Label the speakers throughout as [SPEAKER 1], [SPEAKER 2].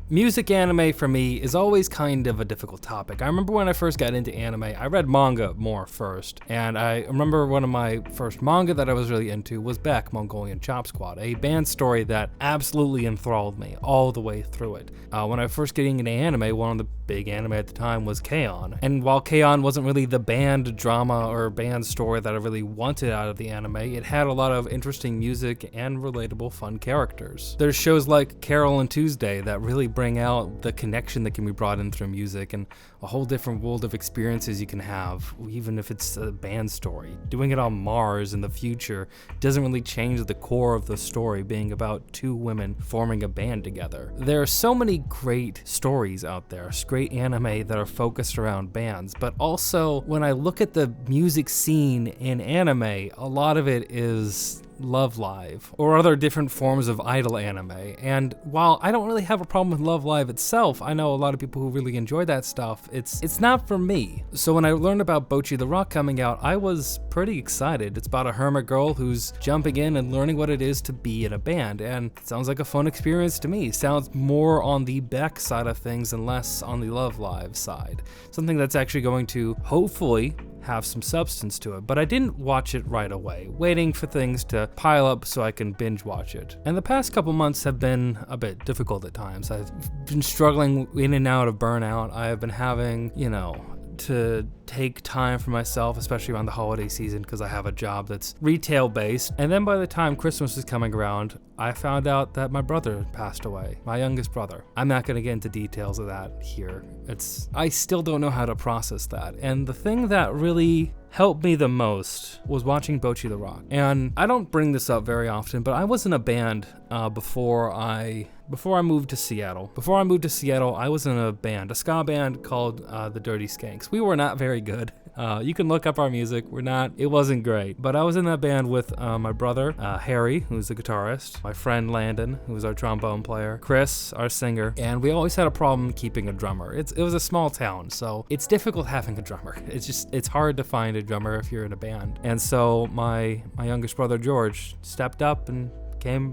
[SPEAKER 1] Music anime for me is always kind of a difficult topic. I remember when I first got into anime, I read manga more first, and I remember one of my first manga that I was really into was Beck, Mongolian Chop Squad, a band story that absolutely enthralled me all the way through it. When I was first getting into anime, one of the big anime at the time was K-On! And while K-On! Wasn't really the band drama or band story that I really wanted out of the anime, it had a lot of interesting music and relatable fun characters. There's shows like Carol and Tuesday that really bring out the connection that can be brought in through music and a whole different world of experiences you can have, even if it's a band story. Doing it on Mars in the future doesn't really change the core of the story being about two women forming a band together. There are so many great stories out there, great anime that are focused around bands, but also when I look at the music scene in anime, a lot of it is Love Live or other different forms of idol anime. And while I don't really have a problem with Love Live itself, I know a lot of people who really enjoy that stuff. It's not for me. So when I learned about Bocchi the Rock coming out, I was pretty excited. It's about a hermit girl who's jumping in and learning what it is to be in a band, and it sounds like a fun experience to me. Sounds more on the Beck side of things and less on the Love Live side. Something that's actually going to hopefully have some substance to it, but I didn't watch it right away, waiting for things to pile up so I can binge watch it. And the past couple months have been a bit difficult at times. I've been struggling in and out of burnout. I have been having, to take time for myself, especially around the holiday season, because I have a job that's retail based. And then by the time Christmas was coming around, I found out that my brother passed away, my youngest brother. I'm not going to get into details of that here. I still don't know how to process that. And the thing that really helped me the most was watching Bocchi the Rock. And I don't bring this up very often, but I was in a band before I moved to Seattle. Before I moved to Seattle, I was in a band, a ska band called the Dirty Skanks. We were not very good. You can look up our music. It wasn't great. But I was in that band with my brother, Harry, who's the guitarist, my friend Landon, who was our trombone player, Chris, our singer, and we always had a problem keeping a drummer. It was a small town, so it's difficult having a drummer. It's hard to find a drummer if you're in a band. And so my youngest brother, George, stepped up and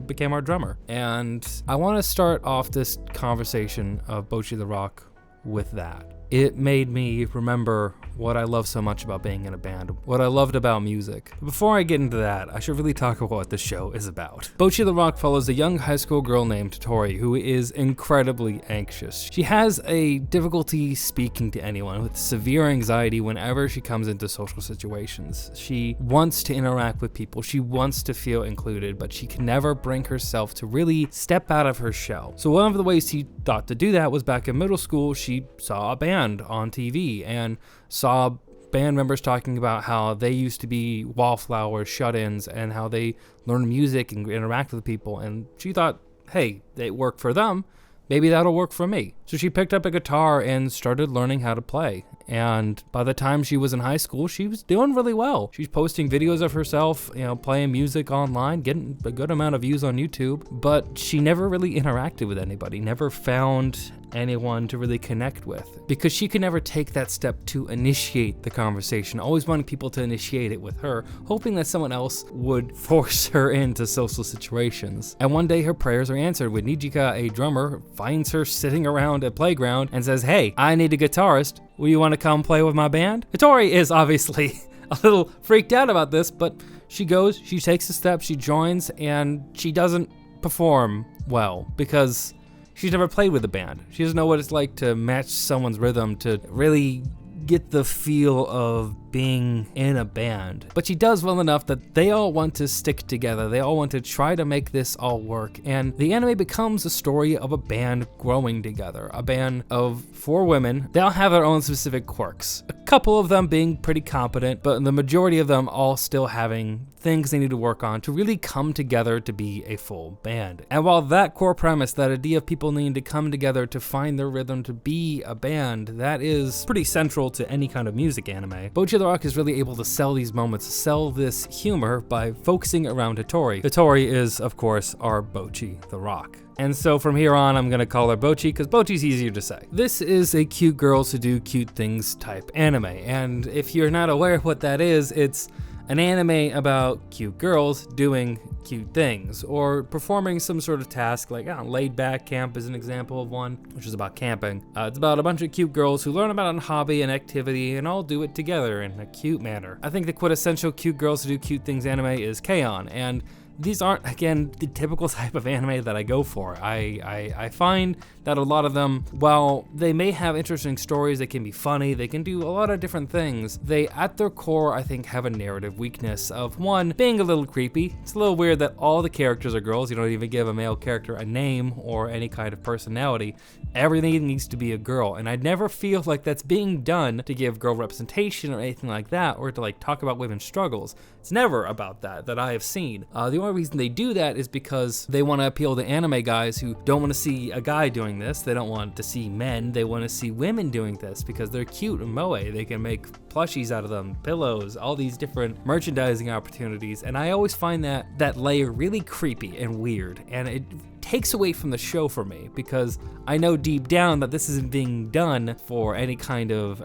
[SPEAKER 1] became our drummer. And I want to start off this conversation of Bocchi the Rock with that. It made me remember what I love so much about being in a band, what I loved about music. But before I get into that, I should really talk about what the show is about. Bocchi the Rock follows a young high school girl named Tori who is incredibly anxious. She has a difficulty speaking to anyone with severe anxiety whenever she comes into social situations. She wants to interact with people, she wants to feel included, but she can never bring herself to really step out of her shell. So one of the ways she thought to do that was back in middle school, she saw a band on TV and saw band members talking about how they used to be wallflowers, shut-ins, and how they learn music and interact with people. And she thought, hey, they work for them, maybe that'll work for me. So she picked up a guitar and started learning how to play. And by the time she was in high school, she was doing really well. She's posting videos of herself, playing music online, getting a good amount of views on YouTube, but she never really interacted with anybody, never found anyone to really connect with, because she could never take that step to initiate the conversation, always wanting people to initiate it with her, hoping that someone else would force her into social situations. And one day her prayers are answered when Nijika, a drummer, finds her sitting around a playground and says, hey, I need a guitarist. Will you want to come play with my band? Tori is obviously a little freaked out about this, but she goes, she takes a step, she joins, and she doesn't perform well because she's never played with a band. She doesn't know what it's like to match someone's rhythm, to really get the feel of being in a band. But she does well enough that they all want to stick together. They all want to try to make this all work. And the anime becomes a story of a band growing together. A band of 4 women. They all have their own specific quirks. A couple of them being pretty competent, but the majority of them all still having things they need to work on to really come together to be a full band. And while that core premise, that idea of people needing to come together to find their rhythm to be a band, that is pretty central to any kind of music anime, Bocchi the Rock is really able to sell these moments, sell this humor by focusing around Tori. Tori is, of course, our Bocchi the Rock. And so from here on, I'm gonna call her Bocchi because Bocchi's easier to say. This is a cute girls who do cute things type anime. And if you're not aware of what that is, it's an anime about cute girls doing cute things or performing some sort of task, like Laid Back Camp is an example of one, which is about camping. It's about a bunch of cute girls who learn about a hobby and activity and all do it together in a cute manner. I think the quintessential cute girls who do cute things anime is K-On!, and these aren't, again, the typical type of anime that I go for. I find that a lot of them, while they may have interesting stories, they can be funny, they can do a lot of different things, they, at their core, I think, have a narrative weakness of, one, being a little creepy. It's a little weird that all the characters are girls. You don't even give a male character a name or any kind of personality. Everything needs to be a girl, and I never feel like that's being done to give girl representation or anything like that, or to like talk about women's struggles. It's never about that I have seen. The only reason they do that is because they want to appeal to anime guys who don't want to see a guy doing this. They don't want to see men. They want to see women doing this because they're cute and moe. They can make plushies out of them, pillows, all these different merchandising opportunities. And I always find that layer really creepy and weird. And it takes away from the show for me because I know deep down that this isn't being done for any kind of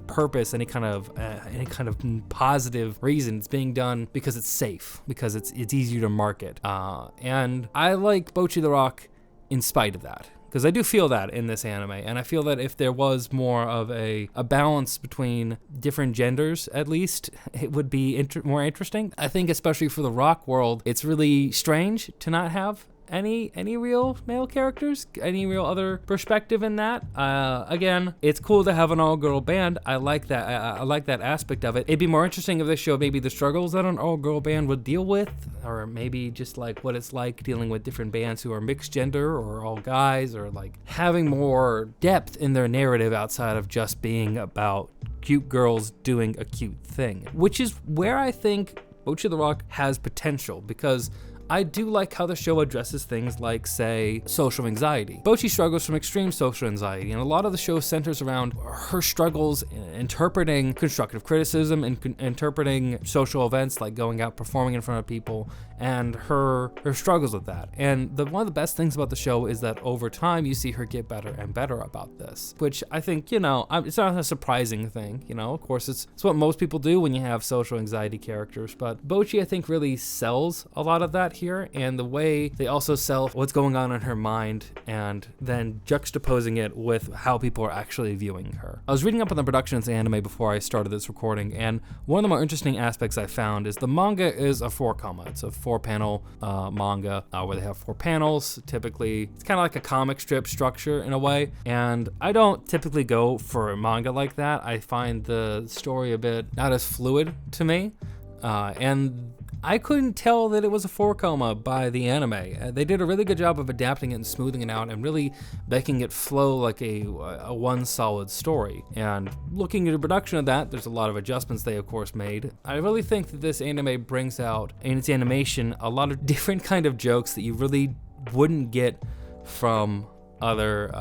[SPEAKER 1] purpose, any kind of positive reason. It's being done because it's safe, because it's easier to market. And I like Bocchi the Rock in spite of that, because I do feel that in this anime, and I feel that if there was more of a balance between different genders, at least, it would be more interesting. I think especially for the rock world, it's really strange to not have any real male characters, any real other perspective in that. Again, it's cool to have an all-girl band. I like that. I like that aspect of it. It'd be more interesting if they showed maybe the struggles that an all-girl band would deal with, or maybe just like what it's like dealing with different bands who are mixed gender or all guys, or like having more depth in their narrative outside of just being about cute girls doing a cute thing, which is where I think Bocchi the Rock has potential, because I do like how the show addresses things like, say, social anxiety. Bocchi struggles from extreme social anxiety, and a lot of the show centers around her struggles in interpreting constructive criticism and interpreting social events like going out performing in front of people, and her struggles with that. And one of the best things about the show is that over time you see her get better and better about this, which I think, it's not a surprising thing. Of course, it's what most people do when you have social anxiety characters, but Bocchi, I think, really sells a lot of that here, and the way they also sell what's going on in her mind and then juxtaposing it with how people are actually viewing her. I was reading up on the production of the anime before I started this recording, and one of the more interesting aspects I found is the manga is a 4-koma. It's a 4-panel manga where they have 4 panels. Typically, it's kind of like a comic strip structure in a way, and I don't typically go for a manga like that. I find the story a bit not as fluid to me, and I couldn't tell that it was a 4-koma by the anime. They did a really good job of adapting it and smoothing it out and really making it flow like a one solid story. And looking at the production of that, there's a lot of adjustments they of course made. I really think that this anime brings out in its animation a lot of different kind of jokes that you really wouldn't get from other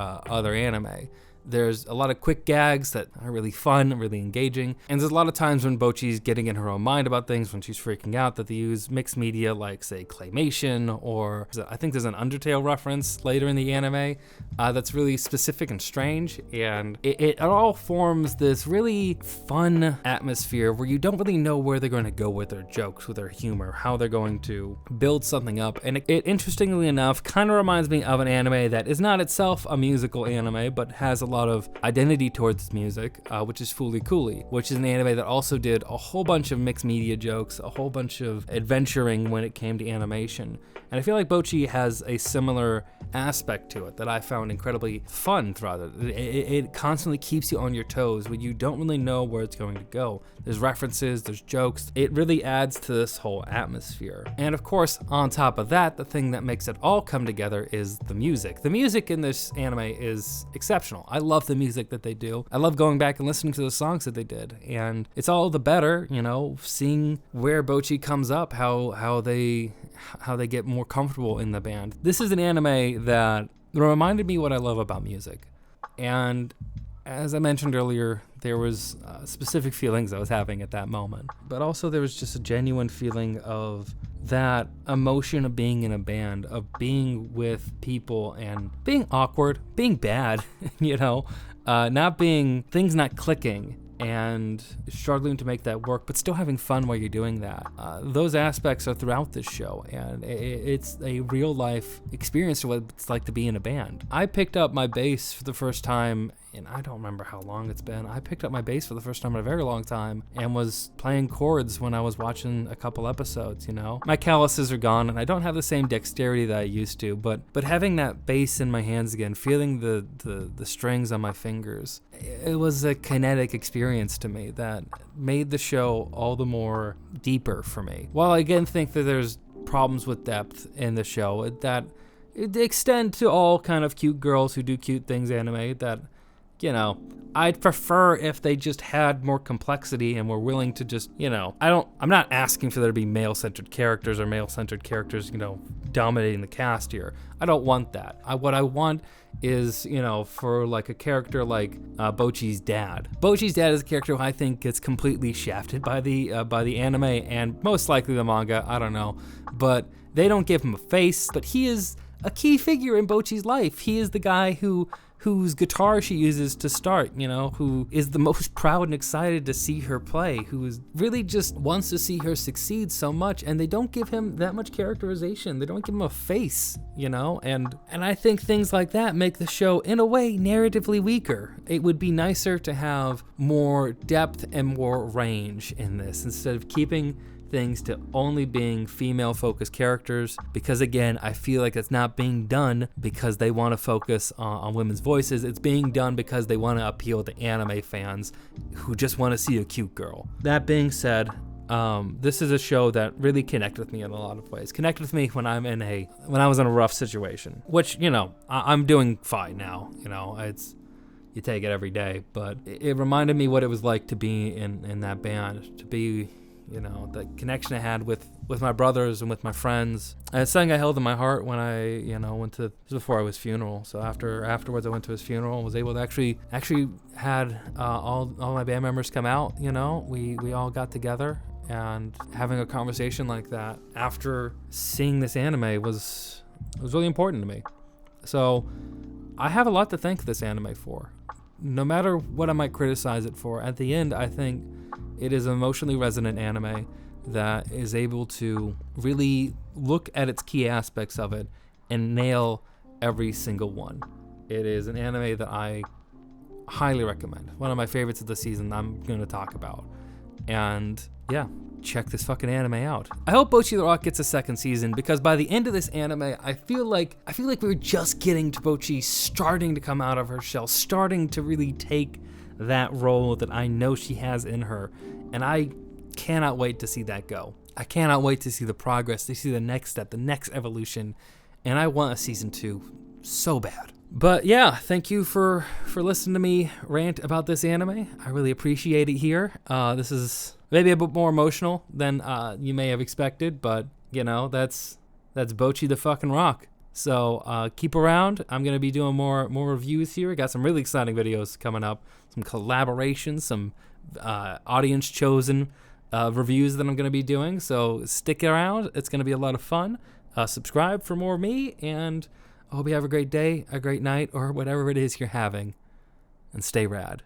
[SPEAKER 1] anime. There's a lot of quick gags that are really fun and really engaging. And there's a lot of times when Bocchi's getting in her own mind about things, when she's freaking out, that they use mixed media like, say, claymation, or I think there's an Undertale reference later in the anime that's really specific and strange. And it all forms this really fun atmosphere where you don't really know where they're going to go with their jokes, with their humor, how they're going to build something up. And it interestingly enough, kind of reminds me of an anime that is not itself a musical anime, but has a lot of identity towards its music, which is Fooly Cooly, which is an anime that also did a whole bunch of mixed media jokes, a whole bunch of adventuring when it came to animation. And I feel like Bocchi has a similar aspect to it that I found incredibly fun throughout it. It constantly keeps you on your toes when you don't really know where it's going to go. There's references, there's jokes. It really adds to this whole atmosphere. And of course, on top of that, the thing that makes it all come together is the music. The music in this anime is exceptional. I love the music that they do. I love going back and listening to the songs that they did. And it's all the better, seeing where Bocchi comes up, how they get more comfortable in the band. This is an anime that reminded me what I love about music. And as I mentioned earlier, there was specific feelings I was having at that moment. But also there was just a genuine feeling of that emotion of being in a band, of being with people and being awkward, being bad, things not clicking, and struggling to make that work, but still having fun while you're doing that. Those aspects are throughout this show, and it's a real life experience to what it's like to be in a band. I picked up my bass for the first time, and I don't remember how long it's been. I picked up my bass for the first time in a very long time and was playing chords when I was watching a couple episodes, you know? My calluses are gone and I don't have the same dexterity that I used to, but having that bass in my hands again, feeling the strings on my fingers, it was a kinetic experience to me that made the show all the more deeper for me. While I again think that there's problems with depth in the show, that it extend to all kind of cute girls who do cute things anime, that, you know, I'd prefer if they just had more complexity and were willing to just, you know, I'm not asking for there to be male-centered characters or male-centered characters, you know, dominating the cast here. I don't want that. What I want is, you know, for like a character like Bocchi's dad. Bocchi's dad is a character who I think gets completely shafted by the anime and most likely the manga, I don't know. But they don't give him a face, but he is a key figure in Bocchi's life. He is the guy whose guitar she uses to start, you know, who is the most proud and excited to see her play, who is really just wants to see her succeed so much, and they don't give him that much characterization. They don't give him a face, you know, and I think things like that make the show, in a way, narratively weaker. It would be nicer to have more depth and more range in this, instead of keeping things to only being female-focused characters, because again, I feel like it's not being done because they want to focus on women's voices. It's being done because they want to appeal to anime fans who just want to see a cute girl. That being said, this is a show that really connected with me in a lot of ways. Connected with me when I was in a rough situation, which, you know, I'm doing fine now. You know, you take it every day, but it reminded me what it was like to be in that band, to be, you know, the connection I had with my brothers and with my friends. And it's something I held in my heart when I, you know, this was before I was funeral. So afterwards I went to his funeral and was able to actually had all my band members come out, you know. We all got together, and having a conversation like that after seeing this anime was really important to me. So I have a lot to thank this anime for. No matter what I might criticize it for, at the end I think it is an emotionally resonant anime that is able to really look at its key aspects of it and nail every single one. It is an anime that I highly recommend. One of my favorites of the season I'm going to talk about. And yeah, check this fucking anime out. I hope Bocchi the Rock gets a second season, because by the end of this anime, I feel like we're just getting to Bocchi starting to come out of her shell, starting to really take that role that I know she has in her, and I cannot wait to see that go. I cannot wait to see the progress, to see the next step, the next evolution, and I want a season 2 so bad. But yeah, thank you for listening to me rant about this anime. I really appreciate it here. This is maybe a bit more emotional than you may have expected, but you know, that's Bocchi the fucking Rock. So keep around. I'm going to be doing more reviews here. I got some really exciting videos coming up, some collaborations, some audience-chosen reviews that I'm going to be doing. So stick around. It's going to be a lot of fun. Subscribe for more of me, and I hope you have a great day, a great night, or whatever it is you're having. And stay rad.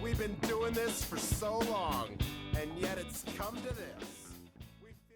[SPEAKER 2] We've been doing this for so long, and yet it's come to this.